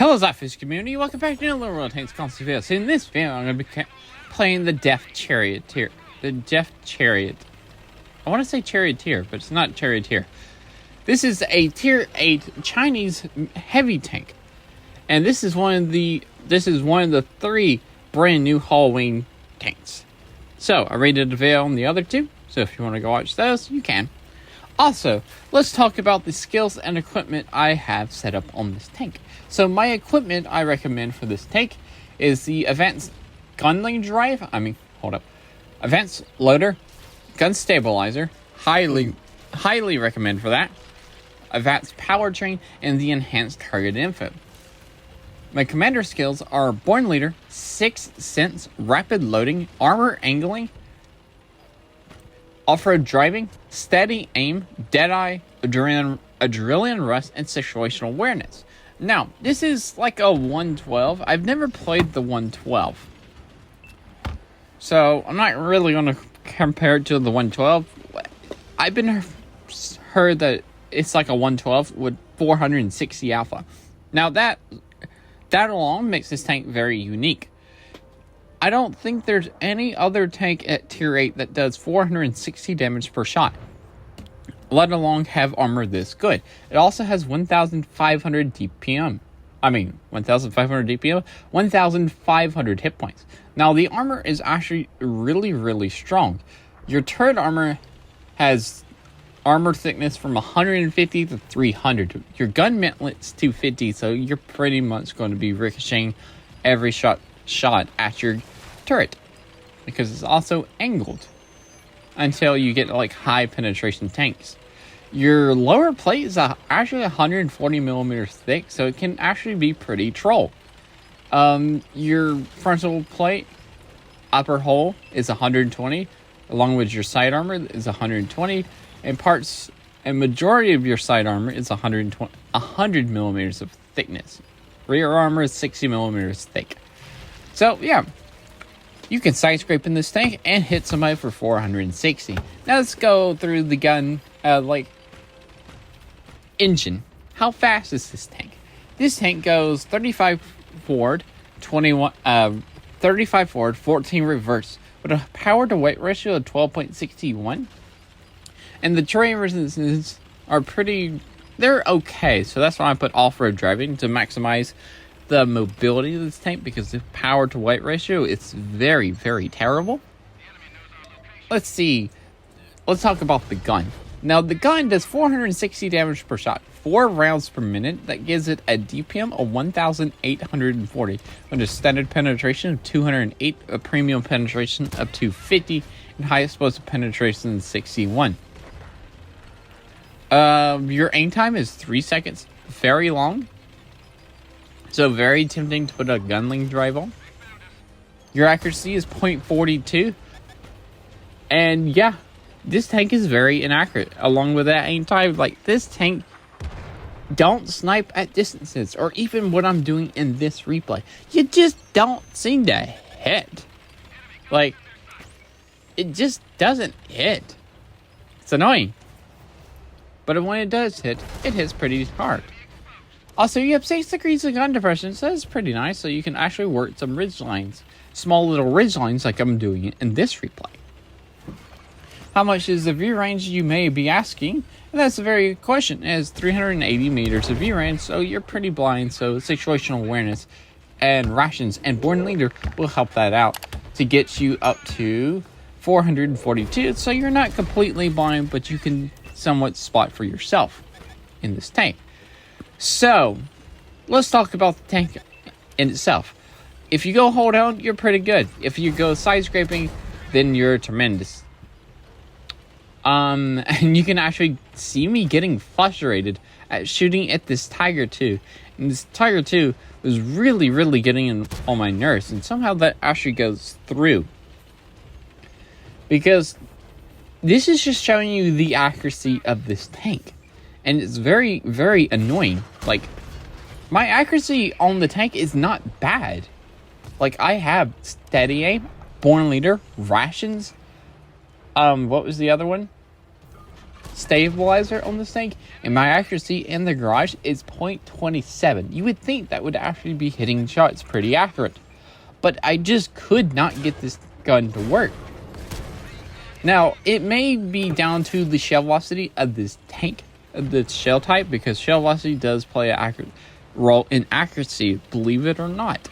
Hello SLAPAFISH community, welcome back to another World Tanks Constant Video. So in this video, I'm going to be playing the Death Chariot tier. The Death Chariot. I want to say Charioteer, but it's not Charioteer. This is a Tier 8 Chinese heavy tank. And this is one of the 3 brand new Halloween tanks. So, I rated the video on the other 2, so if you want to go watch those, you can. Also, let's talk about the skills and equipment I have set up on this tank. So my equipment I recommend for this tank is the Advanced Gunling Drive. Advanced Loader, Gun Stabilizer. Highly recommend for that. Advanced Powertrain, and the Enhanced Target Info. My commander skills are Born Leader, Sixth Sense, Rapid Loading, Armor Angling, Off-Road Driving, Steady Aim, Deadeye, Adrenaline Rush, and Situational Awareness. Now, this is like a 112. I've never played the 112. So, I'm not really going to compare it to the 112. I've been heard that it's like a 112 with 460 alpha. Now, that alone makes this tank very unique. I don't think there's any other tank at Tier 8 that does 460 damage per shot, let alone have armor this good. It also has 1,500 DPM. 1,500 hit points. Now, the armor is actually really strong. Your turret armor has armor thickness from 150 to 300. Your gun mantlet's 250, so you're pretty much going to be ricocheting every shot at your turret, because it's also angled until you get like high penetration tanks. Your lower plate is actually 140 millimeters thick, so it can actually be pretty troll. Your frontal plate upper hull is 120, along with your side armor is 120, and majority of your side armor is 100 millimeters of thickness. Rear armor is 60 millimeters thick. So yeah, you can side scrape in this tank and hit somebody for 460. Now let's go through the gun engine. How fast is this tank? This tank goes 35 forward, 14 reverse, with a power to weight ratio of 12.61. And the terrain resistances are they're okay. So that's why I put off-road driving to maximize the mobility of this tank, because the power to weight ratio is very terrible. Let's see. Let's talk about the gun. Now, the gun does 460 damage per shot, 4 rounds per minute. That gives it a DPM of 1,840, with a standard penetration of 208, a premium penetration of 250, and high explosive penetration of 61. Your aim time is 3 seconds, very long. So very tempting to put a gunling drive on. Your accuracy is 0.42. And yeah, this tank is very inaccurate. Along with that aim time, like this tank don't snipe at distances, or even what I'm doing in this replay. You just don't seem to hit. Like, it just doesn't hit. It's annoying. But when it does hit, it hits pretty hard. Also, you have 6 degrees of gun depression, so that's pretty nice. So you can actually work some ridge lines. Small little ridge lines like I'm doing in this replay. How much is the view range, you may be asking? And that's a very good question. It has 380 meters of view range, so you're pretty blind. So situational awareness and rations and Born Leader will help that out to get you up to 442. So you're not completely blind, but you can somewhat spot for yourself in this tank. So, let's talk about the tank in itself. If you go hold down, you're pretty good. If you go side scraping, then you're tremendous. And you can actually see me getting frustrated at shooting at this Tiger 2. And this Tiger 2 was really getting on my nerves. And somehow that actually goes through. Because this is just showing you the accuracy of this tank. And it's very annoying. Like, my accuracy on the tank is not bad. Like, I have steady aim, Born Leader, rations. What was the other one? stabilizer on this tank, and my accuracy in the garage is 0.27. You would think that would actually be hitting shots pretty accurate, but I just could not get this gun to work. Now, it may be down to the shell velocity of this tank, the shell type, because shell velocity does play an accurate role in accuracy, believe it or not.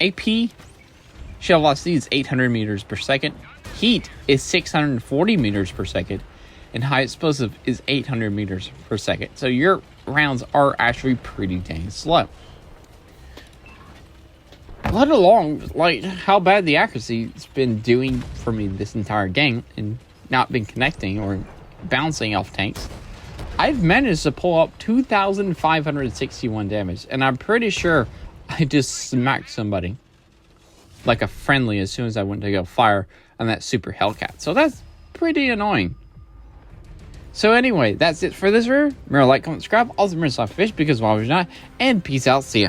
AP shell velocity is 800 meters per second, heat is 640 meters per second, and high explosive is 800 meters per second. So your rounds are actually pretty dang slow. Let alone, like, how bad the accuracy's been doing for me this entire game and not been connecting or bouncing off tanks. I've managed to pull up 2,561 damage, and I'm pretty sure I just smacked somebody like a friendly as soon as I went to go fire on that super Hellcat. So that's pretty annoying. So anyway, that's it for this review. Remember to like, comment, subscribe. Also remember to SLAPAFISH, because why would you not? And peace out. See ya.